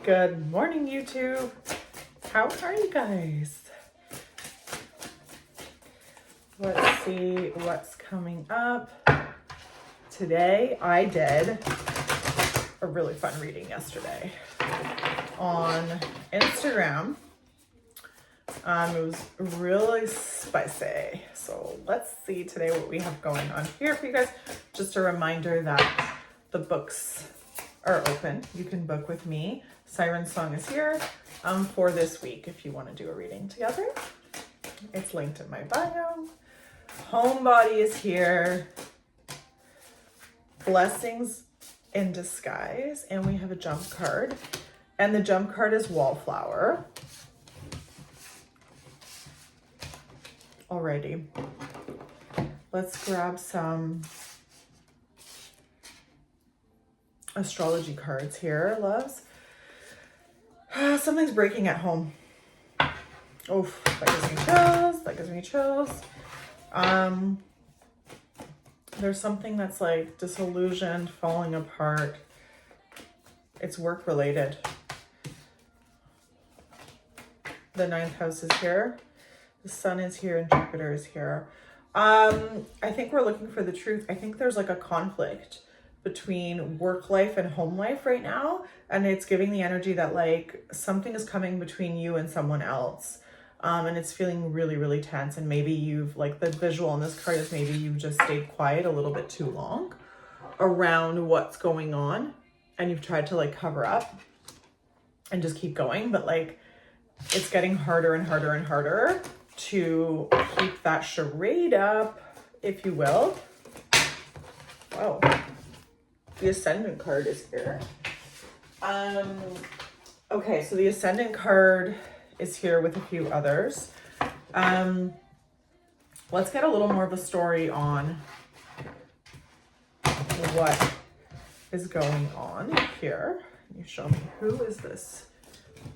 Good morning, YouTube. How are you guys? Let's see what's coming up. Today, I did a really fun reading yesterday on Instagram. It was really spicy. So let's see today what we have going on here for you guys. Just a reminder that the books are open. You can book with me. Siren Song is here for this week if you want to do a reading together. It's linked in my bio. Homebody is here. Blessings in Disguise. And we have a jump card. And the jump card is Wallflower. Alrighty. Let's grab some astrology cards here, loves. Something's breaking at home. Oof, that gives me chills. That gives me chills. There's something that's like disillusioned, falling apart. It's work related. The 9th house is here. The sun is here and Jupiter is here. I think we're looking for the truth. I think there's like a conflict between work life and home life right now. And it's giving the energy that like something is coming between you and someone else. And it's feeling really, really tense. And maybe you've like the visual on this card is maybe you've just stayed quiet a little bit too long around what's going on. And you've tried to like cover up and just keep going. But like it's getting harder and harder and harder to keep that charade up, if you will. Wow. The Ascendant card is here. Okay, so the Ascendant card is here with a few others. Let's get a little more of a story on what is going on here. You show me, who is this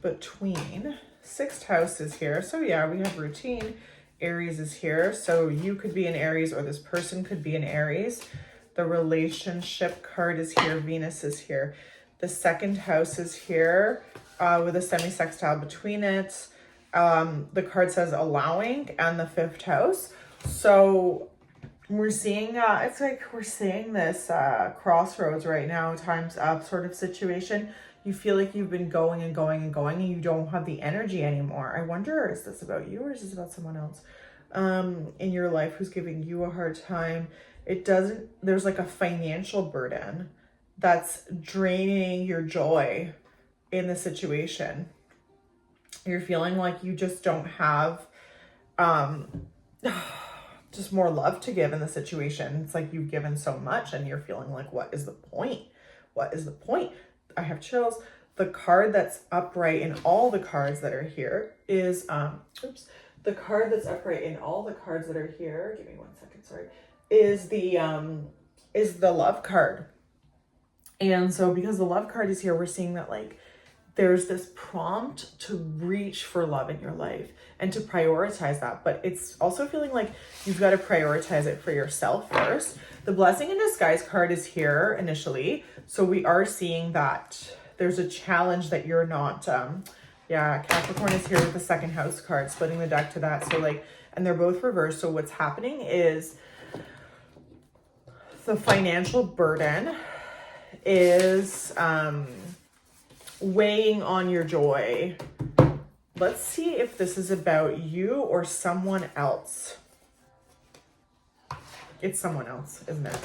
between? 6th house is here. So yeah, we have routine. Aries is here. So you could be an Aries or this person could be an Aries. The relationship card is here. Venus is here. The 2nd house is here with a semi-sextile between it. The card says allowing and the 5th house. So we're seeing, it's like we're seeing this crossroads right now, time's up sort of situation. You feel like you've been going and going and going and you don't have the energy anymore. I wonder, is this about you or is this about someone else in your life who's giving you a hard time? There's like a financial burden that's draining your joy in the situation. You're feeling like you just don't have just more love to give in the situation. It's like you've given so much and you're feeling like, what is the point? What is the point? I have chills. The card that's upright in all the cards that are here is, the card that's upright in all the cards that are here, give me 1 second, sorry, is the love card. And so because the love card is here, we're seeing that like, there's this prompt to reach for love in your life and to prioritize that. But it's also feeling like you've got to prioritize it for yourself first. The Blessing in Disguise card is here initially. So we are seeing that there's a challenge that you're not, Capricorn is here with the 2nd house card, splitting the deck to that. So like, and they're both reversed. So what's happening is the financial burden is, weighing on your joy. Let's see if this is about you or someone else. It's someone else, isn't it?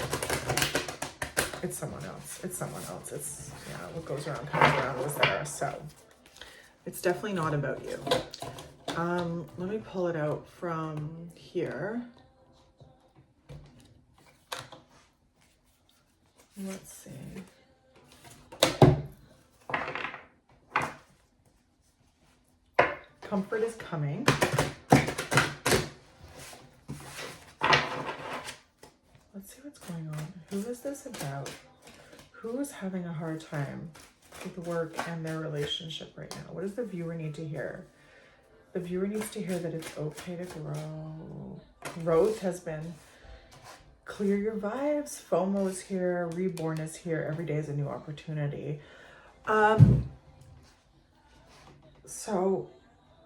It's someone else. It's someone else. It's, yeah, what goes around comes around was there. So it's definitely not about you. Let me pull it out from here. Let's see. Comfort is coming. Let's see what's going on. Who is this about? Who is having a hard time with work and their relationship right now? What does the viewer need to hear? The viewer needs to hear that it's okay to grow. Growth has been clear your vibes. FOMO is here. Reborn is here. Every day is a new opportunity. So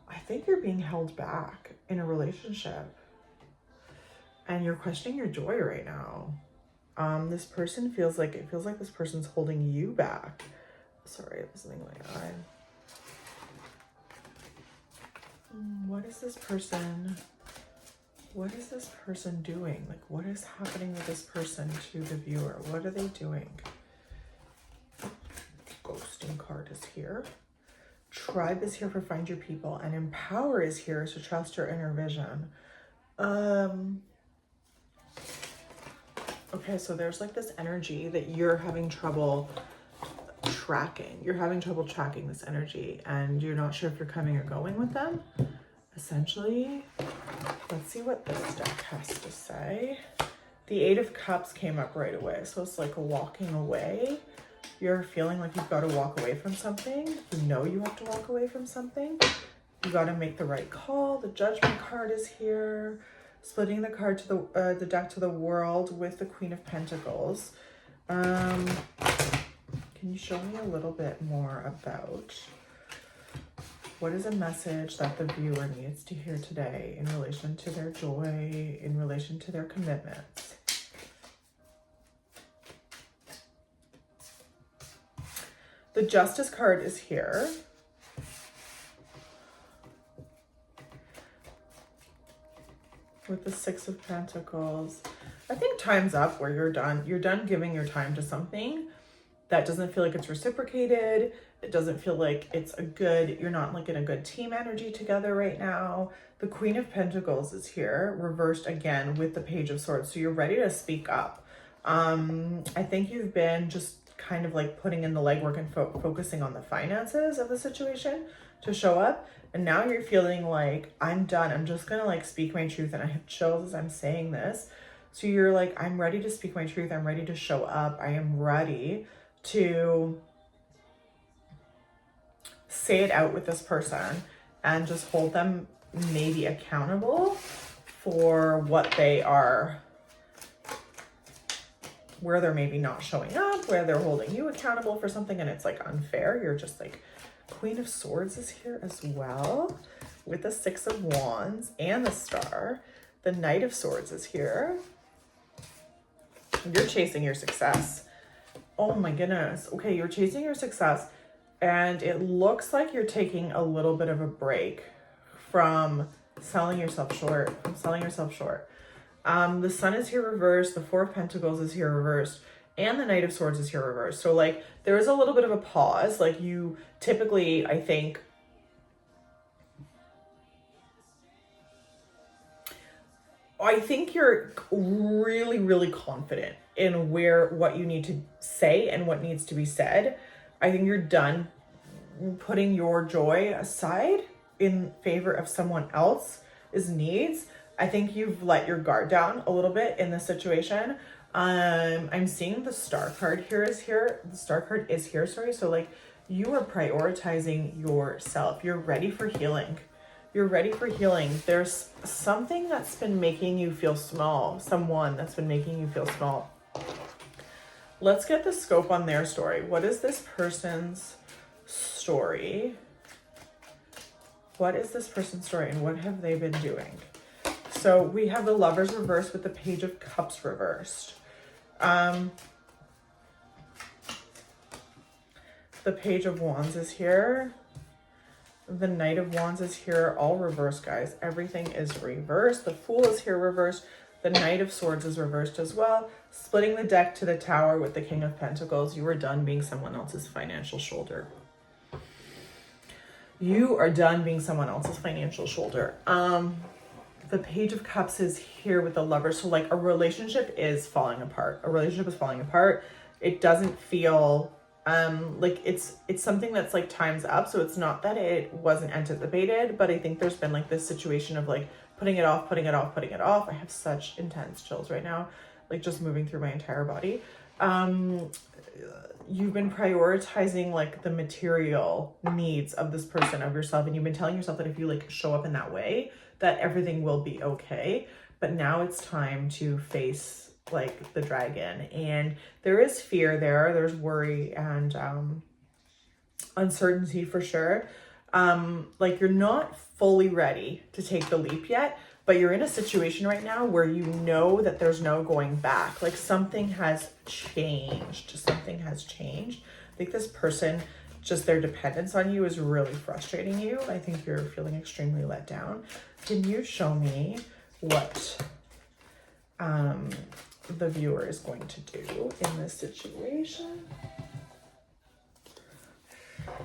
I think you're being held back in a relationship and you're questioning your joy right now. This person feels like this person's holding you back. Sorry, it was something in my eye. What is this person doing? Like, what is happening with this person to the viewer? What are they doing? Ghosting card is here. Tribe is here for find your people, and empower is here, so trust your inner vision. Okay, so there's like this energy that you're having trouble tracking. You're having trouble tracking this energy, and you're not sure if you're coming or going with them. Essentially, let's see what this deck has to say. The Eight of Cups came up right away, so it's like walking away. You're feeling like you've got to walk away from something. You know you have to walk away from something. You got to make the right call. The Judgment card is here. Splitting the card to the deck to the World with the Queen of Pentacles. Can you show me a little bit more about what is a message that the viewer needs to hear today in relation to their joy, in relation to their commitments? The Justice card is here. With the Six of Pentacles. I think time's up where you're done. You're done giving your time to something that doesn't feel like it's reciprocated. It doesn't feel like it's you're not like in a good team energy together right now. The Queen of Pentacles is here, reversed again with the Page of Swords. So you're ready to speak up. I think you've been just kind of like putting in the legwork and focusing on the finances of the situation to show up. And now you're feeling like, I'm done. I'm just going to like speak my truth. And I have chills as I'm saying this. So you're like, I'm ready to speak my truth. I'm ready to show up. I am ready to say it out with this person and just hold them maybe accountable for what they are, where they're maybe not showing up, where they're holding you accountable for something and it's like unfair. You're just like, Queen of Swords is here as well with the Six of Wands and the Star. The Knight of Swords is here. You're chasing your success. Oh my goodness. Okay, you're chasing your success and it looks like you're taking a little bit of a break from selling yourself short, The Sun is here reversed. The Four of Pentacles is here reversed. And the Knight of Swords is here reversed. So like there is a little bit of a pause. Like you typically, I think you're really, really confident in what you need to say and what needs to be said. I think you're done putting your joy aside in favor of someone else's needs. I think you've let your guard down a little bit in this situation. I'm seeing the Star card is here. The Star card is here, sorry. So like you are prioritizing yourself. You're ready for healing. You're ready for healing. There's something that's been making you feel small. Someone that's been making you feel small. Let's get the scope on their story. What is this person's story? What is this person's story and what have they been doing? So we have the Lovers reversed with the Page of Cups reversed. The Page of Wands is here. The Knight of Wands is here, all reversed, guys. Everything is reversed. The Fool is here reversed. The Knight of Swords is reversed as well. Splitting the deck to the Tower with the King of Pentacles. You are done being someone else's financial shoulder. You are done being someone else's financial shoulder. The Page of Cups is here with the Lover. So like a relationship is falling apart. It doesn't feel like it's something that's like time's up. So it's not that it wasn't anticipated, but I think there's been like this situation of like putting it off. I have such intense chills right now, like just moving through my entire body. You've been prioritizing like the material needs of this person, of yourself, and you've been telling yourself that if you like show up in that way, that everything will be okay. But now it's time to face like the dragon, and there is fear there's worry and uncertainty for sure. Like you're not fully ready to take the leap yet, but you're in a situation right now where you know that there's no going back. Like something has changed. Something has changed. I think this person, just their dependence on you is really frustrating you. I think you're feeling extremely let down. Can you show me what the viewer is going to do in this situation?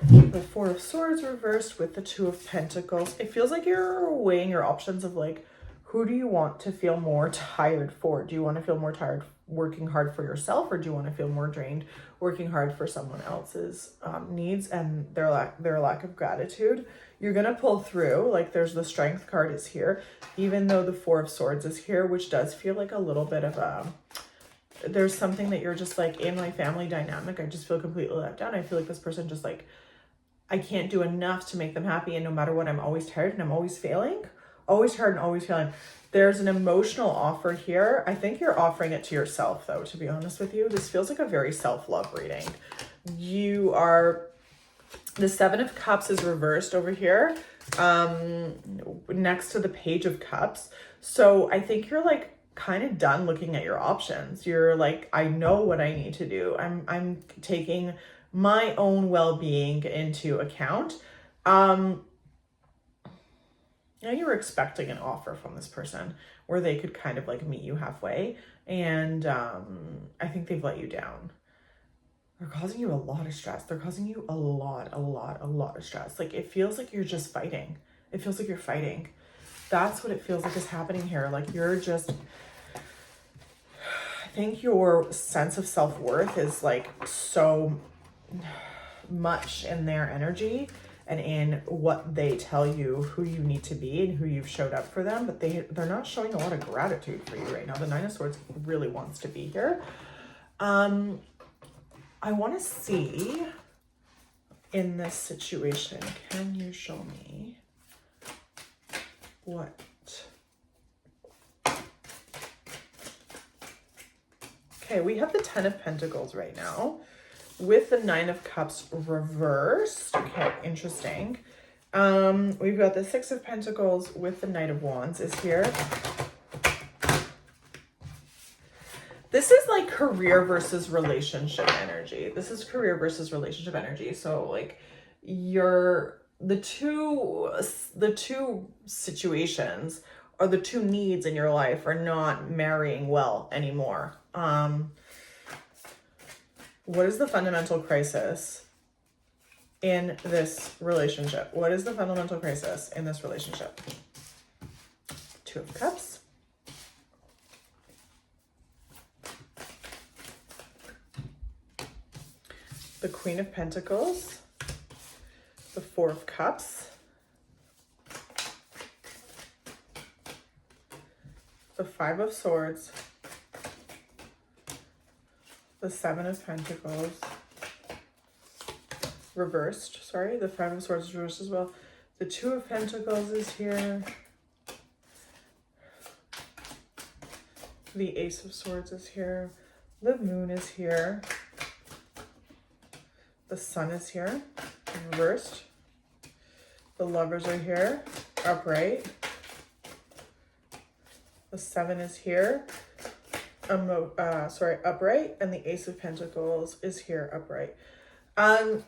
The Four of Swords reversed with the Two of Pentacles. It feels like you're weighing your options of like, who do you want to feel more tired for? Do you want to feel more tired working hard for yourself, or do you want to feel more drained working hard for someone else's needs and their lack of gratitude? You're going to pull through. Like there's the Strength card is here, even though the Four of Swords is here, which does feel like a little bit of a, there's something that you're just like, in my family dynamic, I just feel completely let down. I feel like this person just like, I can't do enough to make them happy. And no matter what, I'm always tired and I'm always failing. Always tired and always failing. There's an emotional offer here. I think you're offering it to yourself though, to be honest with you. This feels like a very self-love reading. You are, the Seven of Cups is reversed over here, next to the Page of Cups. So I think you're like kind of done looking at your options. You're like, I know what I need to do. I'm taking my own well-being into account. Now you were expecting an offer from this person where they could kind of like meet you halfway. And I think they've let you down. They're causing you a lot of stress. They're causing you a lot of stress. Like it feels like you're just fighting. It feels like you're fighting. That's what it feels like is happening here. Like you're just, I think your sense of self-worth is like so much in their energy and in what they tell you who you need to be and who you've showed up for them, but they're not showing a lot of gratitude for you right now. The Nine of Swords really wants to be here. I want to see in this situation, can you show me what? Okay, we have the Ten of Pentacles right now with the Nine of Cups reversed. Okay, interesting. We've got the Six of Pentacles with the Knight of Wands is here. This is like career versus relationship energy. This is career versus relationship energy. So like the two situations or the two needs in your life are not marrying well anymore. What is the fundamental crisis in this relationship? What is the fundamental crisis in this relationship? Two of Cups. The Queen of Pentacles. The Four of Cups. The Five of Swords. The Seven of Pentacles reversed. Sorry, the Five of Swords is reversed as well. The Two of Pentacles is here. The Ace of Swords is here. The Moon is here. The Sun is here, reversed. The Lovers are here, upright. The Seven is here. Upright, and the Ace of Pentacles is here, upright.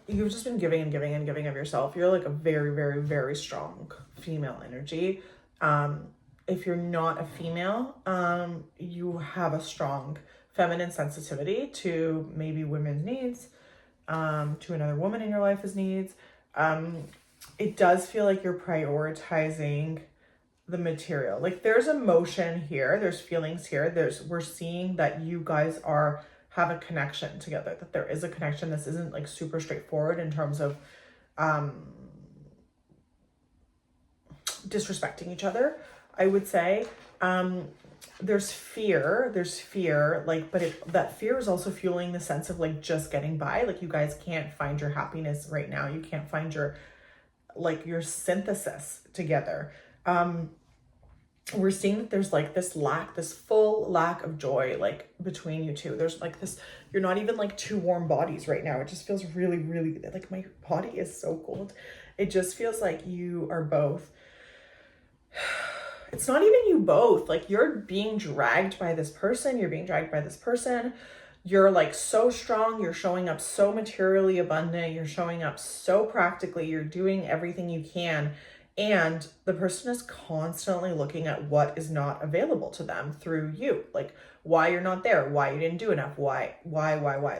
You've just been giving and giving and giving of yourself. You're like a very, very, very strong female energy. If you're not a female, you have a strong feminine sensitivity to maybe women's needs, to another woman in your life's needs. It does feel like you're prioritizing the material. Like there's emotion here, there's feelings here, we're seeing that you guys have a connection together, that there is a connection. This isn't like super straightforward in terms of disrespecting each other, I would say. There's fear, like, but that fear is also fueling the sense of like just getting by. Like you guys can't find your happiness right now. You can't find your synthesis together. we're seeing that there's like this lack, this full lack of joy, like between you two. There's like this, you're not even like two warm bodies right now. It just feels really, really, like my body is so cold. It just feels like you are both, it's not even you both, like you're being dragged by this person. You're being dragged by this person. You're like so strong. You're showing up so materially abundant. You're showing up so practically. You're doing everything you can. And the person is constantly looking at what is not available to them through you. Like why you're not there, why you didn't do enough, why.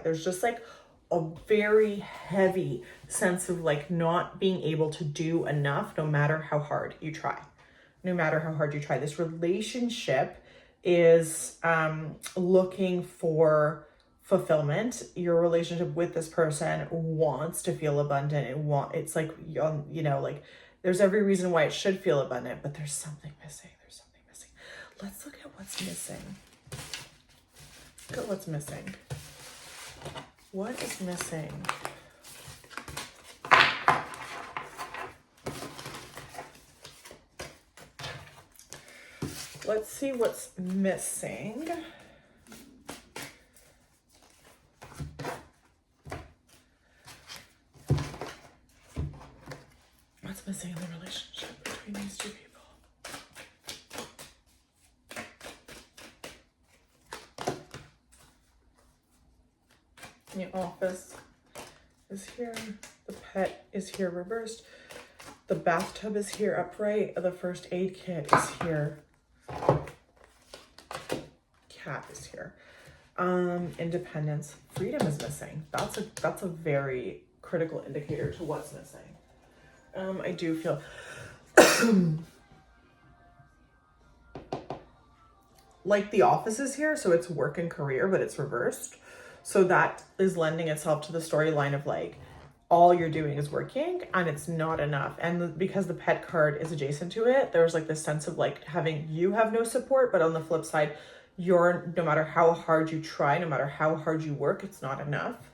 There's just like a very heavy sense of like not being able to do enough no matter how hard you try. No matter how hard you try. This relationship is looking for fulfillment. Your relationship with this person wants to feel abundant. It's like, you know, like there's every reason why it should feel abundant, but there's something missing. There's something missing. Let's look at what's missing. Look at what's missing. What is missing? Let's see what's missing. What's missing in the relationship between these two people? The office is here. The pet is here reversed. The bathtub is here upright. The first aid kit is here. Cat is here. Independence. Freedom is missing. That's a very critical indicator to what's missing. I do feel like the office is here, so it's work and career, but it's reversed. So that is lending itself to the storyline of like all you're doing is working and it's not enough. And because the pet card is adjacent to it, there's like this sense of like you have no support, but on the flip side, no matter how hard you try, no matter how hard you work, it's not enough.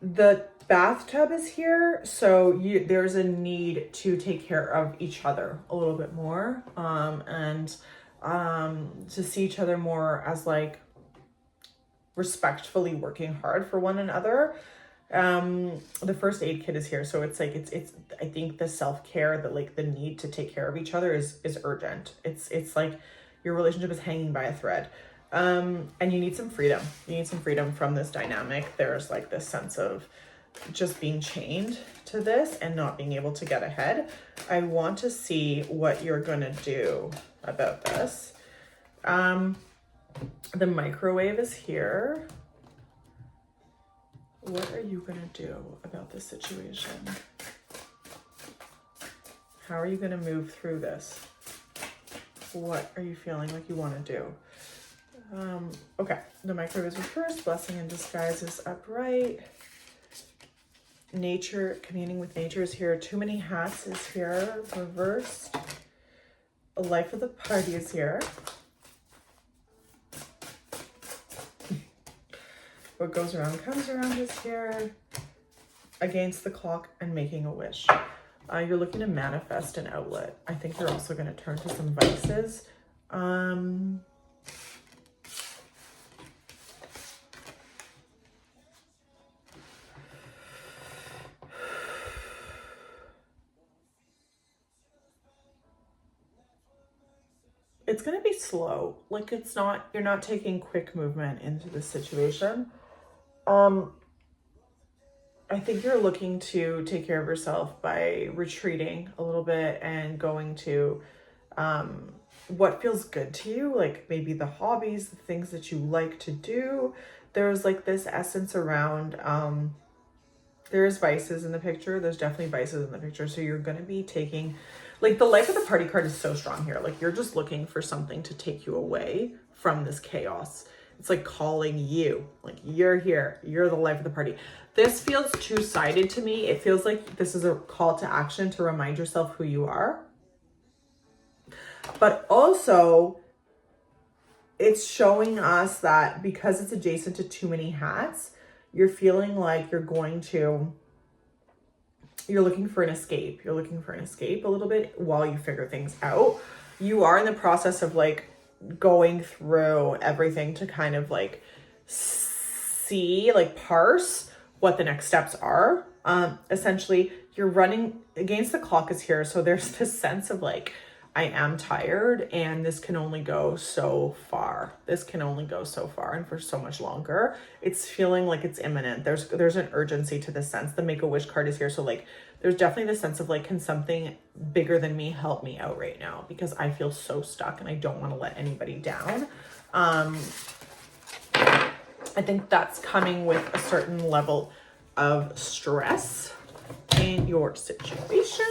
The bathtub is here, so there's a need to take care of each other a little bit more, and to see each other more as like respectfully working hard for one another. The first aid kit is here, so it's like it's I think the self-care, that like the need to take care of each other is urgent. It's like your relationship is hanging by a thread. And you need some freedom. You need some freedom from this dynamic. There's like this sense of just being chained to this and not being able to get ahead. I want to see what you're gonna do about this. The microwave is here. What are you gonna do about this situation? How are you gonna move through this? What are you feeling like you want to do? Okay, the microwave is reversed. Blessing in disguise is upright. Nature, communing with nature is here. Too many hats is here, reversed. The life of the party is here. What goes around comes around is here. Against the clock and making a wish. You're looking to manifest an outlet. I think you're also going to turn to some vices. It's going to be slow. Like you're not taking quick movement into this situation. I think you're looking to take care of yourself by retreating a little bit and going to what feels good to you, like maybe the hobbies, the things that you like to do. There's like this essence around, there's vices in the picture. There's definitely vices in the picture. So you're going to be taking, like the life of the party card is so strong here. Like you're just looking for something to take you away from this chaos. It's like calling you, like you're here, you're the life of the party. This feels two-sided to me. It feels like this is a call to action to remind yourself who you are. But also, it's showing us that because it's adjacent to too many hats, you're feeling like you're looking for an escape. You're looking for an escape a little bit while you figure things out. you are in the process of like going through everything to kind of like see, like parse what the next steps are. Essentially, you're running against the clock is here. So there's this sense of like, I am tired and this can only go so far. This can only go so far and for so much longer. It's feeling like it's imminent. There's an urgency to this sense. The Make-A-Wish card is here. So like, there's definitely this sense of like, can something bigger than me help me out right now? Because I feel so stuck and I don't want to let anybody down. I think that's coming with a certain level of stress in your situation.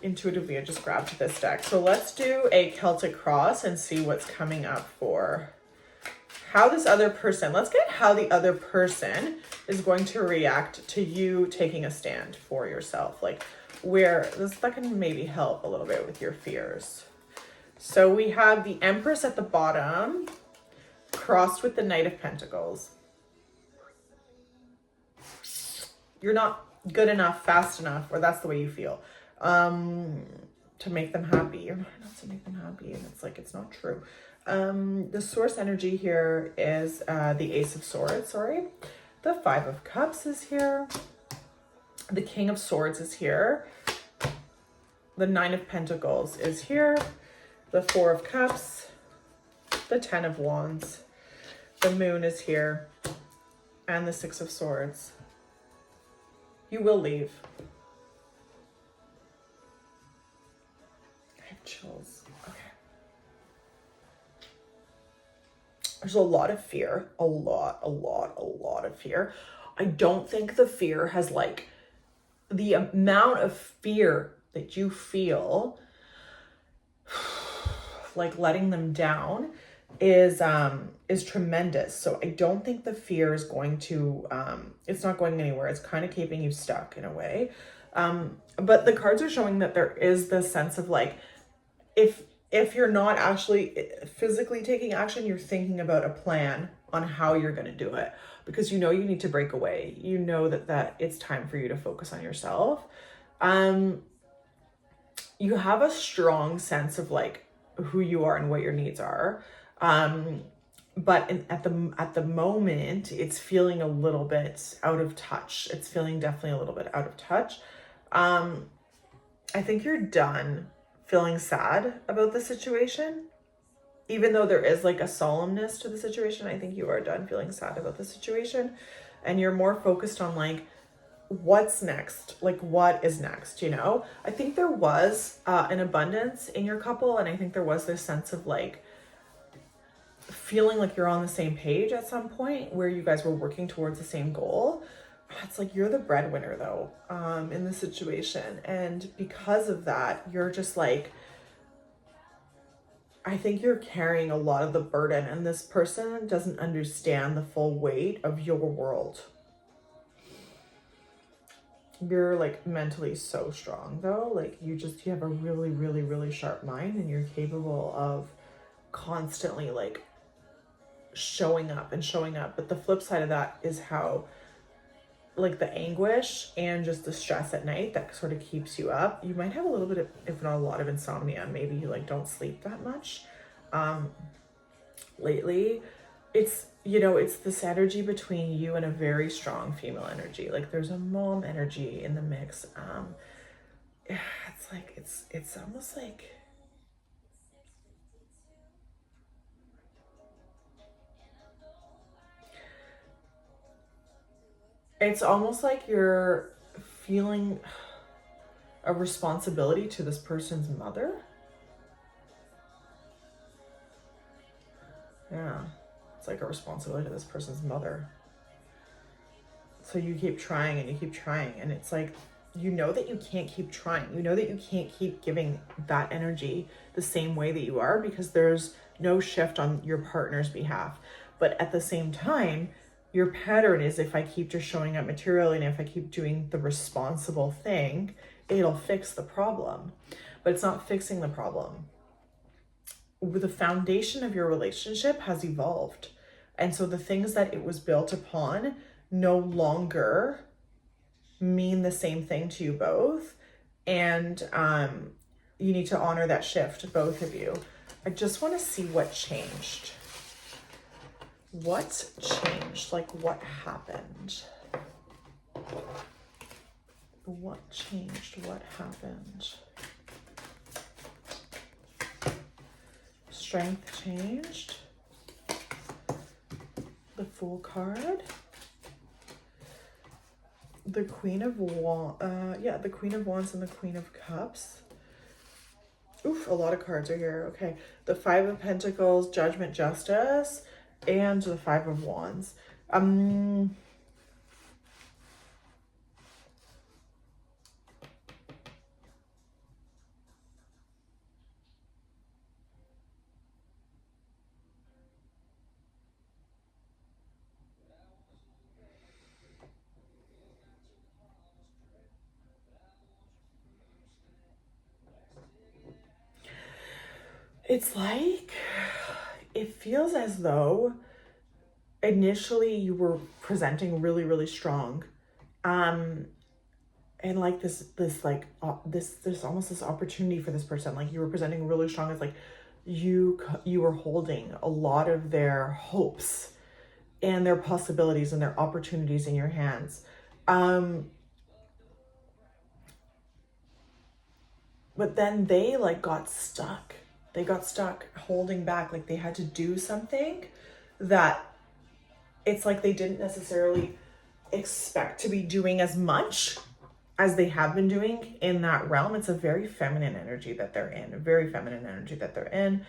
Intuitively, I just grabbed this deck. So let's do a Celtic cross and see what's coming up for how this other person, let's get how the other person is going to react to you taking a stand for yourself. Like where that can maybe help a little bit with your fears. So we have the Empress at the bottom, crossed with the Knight of Pentacles. You're not good enough, fast enough, or that's the way you feel, to make them happy. You're not enough to make them happy, and it's like, it's not true. The source energy here is the Ace of Swords, The Five of Cups is here. The King of Swords is here. The Nine of Pentacles is here. The Four of Cups. The Ten of Wands. The Moon is here. And the Six of Swords. You will leave. I have chills. Okay. There's a lot of fear. A lot of fear. I don't think the fear has like, the amount of fear that you feel like letting them down is tremendous. So I don't think the fear is going to, it's not going anywhere. It's kind of keeping you stuck in a way. But the cards are showing that there is this sense of like, if you're not actually physically taking action, you're thinking about a plan on how you're going to do it, because you know you need to break away. You know that it's time for you to focus on yourself. You have a strong sense of like who you are and what your needs are. But at the moment, it's feeling a little bit out of touch. It's feeling definitely a little bit out of touch. I think you're done feeling sad about the situation. Even though there is like a solemnness to the situation, I think you are done feeling sad about the situation. And you're more focused on like, what's next? Like, what is next, you know? I think there was an abundance in your couple. And I think there was this sense of like, feeling like you're on the same page at some point where you guys were working towards the same goal. It's like you're the breadwinner though, in the situation. And because of that, you're just like, I think you're carrying a lot of the burden, and this person doesn't understand the full weight of your world. You're like mentally so strong though. Like you have a really sharp mind, and you're capable of constantly like showing up. But the flip side of that is how like the anguish and just the stress at night that sort of keeps you up. You might have a little bit of, if not a lot of insomnia. Maybe you like don't sleep that much lately. It's, you know, it's this energy between you and a very strong female energy. Like there's a mom energy in the mix. It's like, it's almost like, it's almost like you're feeling a responsibility to this person's mother. Yeah, it's like a responsibility to this person's mother. So you keep trying and you keep trying, and it's like, you know that you can't keep trying. You know that you can't keep giving that energy the same way that you are, because there's no shift on your partner's behalf. But at the same time, your pattern is, if I keep just showing up materially and if I keep doing the responsible thing, it'll fix the problem. But it's not fixing the problem. The foundation of your relationship has evolved. And so the things that it was built upon no longer mean the same thing to you both. And you need to honor that shift, both of you. I just want to see what changed. What changed? Like, what happened? What changed? What happened? Strength changed. The Fool card. The Queen of Wands. Yeah, the Queen of Wands and the Queen of Cups. Oof, a lot of cards are here. Okay. The Five of Pentacles, Judgment, Justice, and the Five of Wands. It's like, it feels as though initially you were presenting really, really strong. And like there's almost this opportunity for this person. Like you were presenting really strong as like you were holding a lot of their hopes and their possibilities and their opportunities in your hands. But then they like got stuck. They got stuck holding back. Like they had to do something that it's like they didn't necessarily expect to be doing as much as they have been doing in that realm. It's a very feminine energy that they're in, a very feminine energy that they're in.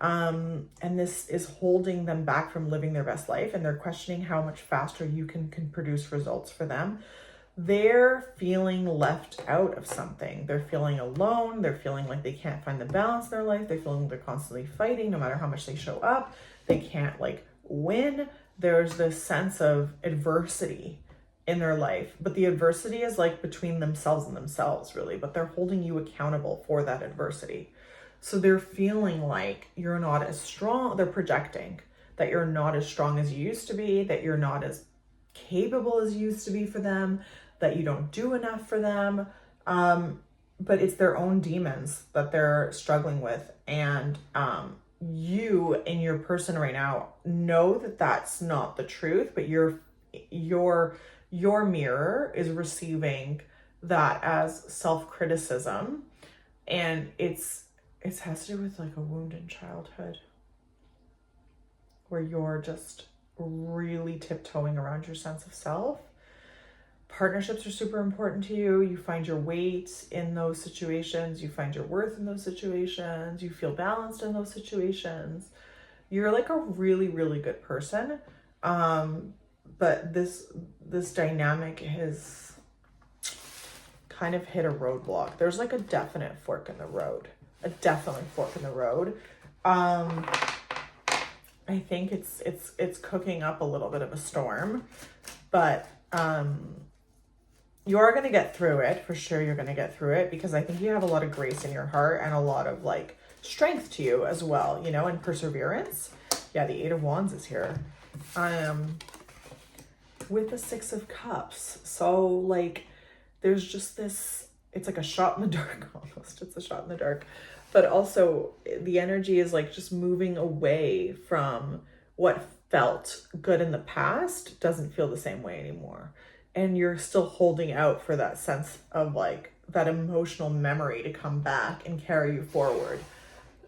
And this is holding them back from living their best life, and they're questioning how much faster you can produce results for them. They're feeling left out of something. They're feeling alone. They're feeling like they can't find the balance in their life. They're feeling they're constantly fighting no matter how much they show up. They can't like win. There's this sense of adversity in their life, but the adversity is like between themselves and themselves really, but they're holding you accountable for that adversity. So they're feeling like you're not as strong. They're projecting that you're not as strong as you used to be, that you're not as capable as you used to be for them, that you don't do enough for them. But it's their own demons that they're struggling with. And you and your person right now know that that's not the truth, but your mirror is receiving that as self-criticism. And it has to do with like a wound in childhood where you're just really tiptoeing around your sense of self. Partnerships are super important to you. You find your weight in those situations. You find your worth in those situations. You feel balanced in those situations. You're like a really, really good person. But this dynamic has kind of hit a roadblock. There's like a definite fork in the road. I think it's cooking up a little bit of a storm, but you are going to get through it for sure. You're going to get through it because I think you have a lot of grace in your heart and a lot of like strength to you as well, you know, and perseverance. Yeah, the Eight of Wands is here. With the Six of Cups. So like there's just this, it's like a shot in the dark almost. It's a shot in the dark. But also the energy is like just moving away from what felt good in the past doesn't feel the same way anymore. And you're still holding out for that sense of like that emotional memory to come back and carry you forward.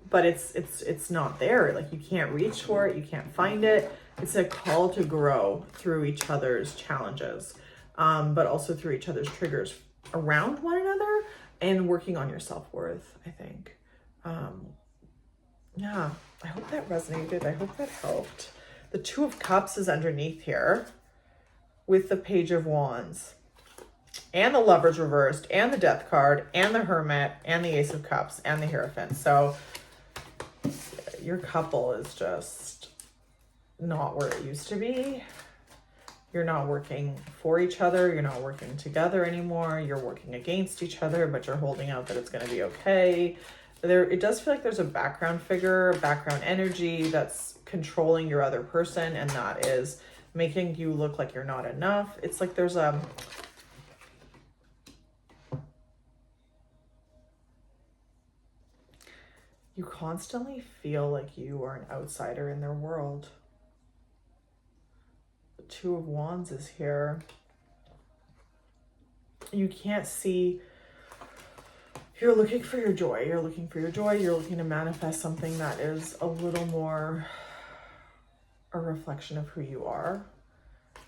But it's not there. Like you can't reach for it. You can't find it. It's a call to grow through each other's challenges, but also through each other's triggers around one another and working on your self-worth, I think. Yeah, I hope that resonated. I hope that helped. The Two of Cups is underneath here with the Page of Wands and the Lovers reversed and the Death card and the Hermit and the Ace of Cups and the Hierophant. So your couple is just not where it used to be. You're not working for each other. You're not working together anymore. You're working against each other, but you're holding out that it's going to be okay. It does feel like there's a background figure, background energy that's controlling your other person, and that is making you look like you're not enough. It's like there's You constantly feel like you are an outsider in their world. The Two of Wands is here. You can't see, you're looking for your joy. You're looking for your joy. You're looking to manifest something that is a little more a reflection of who you are.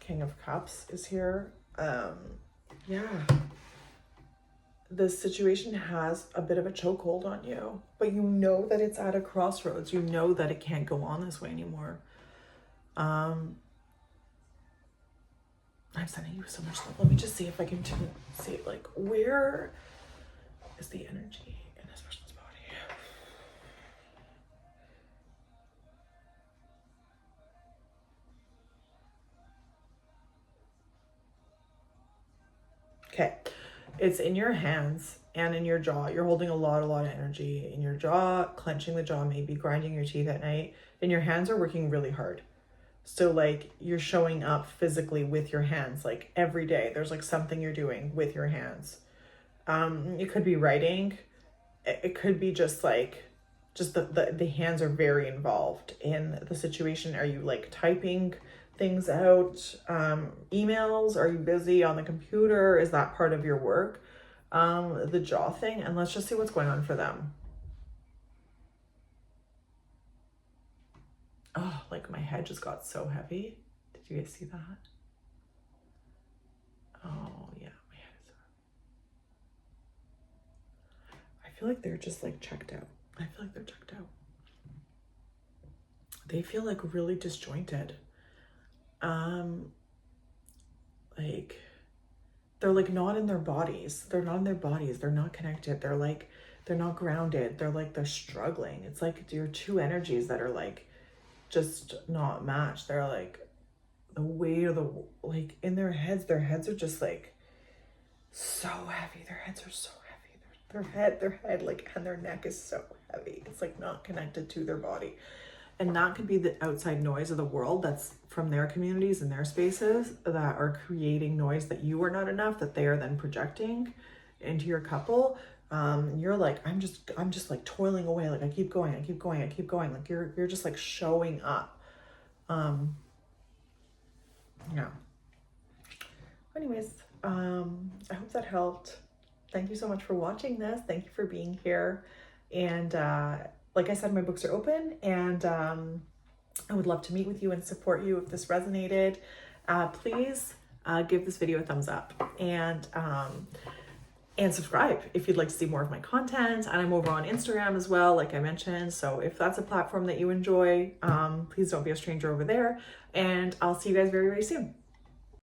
King of Cups is here. Yeah. This situation has a bit of a chokehold on you, but you know that it's at a crossroads. You know that it can't go on this way anymore. I'm sending you so much love. Let me just see if I can see, like, where is the energy in this person's body? Okay. It's in your hands and in your jaw. You're holding a lot of energy in your jaw, clenching the jaw, maybe grinding your teeth at night. And your hands are working really hard. So like you're showing up physically with your hands, like every day. There's like something you're doing with your hands. It could be writing. It could be just like, the hands are very involved in the situation. Are you like typing things out, emails? Are you busy on the computer? Is that part of your work? The jaw thing, and let's just see what's going on for them. Oh, like my head just got so heavy. Did you guys see that? Oh yeah, my head is. I feel like they're just like checked out. I feel like they're checked out. They feel like really disjointed. Like they're like not in their bodies. They're not in their bodies. They're not connected. They're like, they're not grounded. They're like, they're struggling. It's like your two energies that are like just not matched. They're like the weight of the, like in their heads are just like so heavy. Their heads are so heavy. Their head like, and their neck is so heavy. It's like not connected to their body. And that could be the outside noise of the world that's from their communities and their spaces that are creating noise that you are not enough, that they are then projecting into your couple. You're like, I'm just like toiling away. Like I keep going. Like you're just like showing up. Yeah. Anyways, I hope that helped. Thank you so much for watching this. Thank you for being here. And, like I said, my books are open, and I would love to meet with you and support you if this resonated. Please give this video a thumbs up and subscribe if you'd like to see more of my content. And I'm over on Instagram as well, like I mentioned. So if that's a platform that you enjoy, please don't be a stranger over there. And I'll see you guys very, very soon.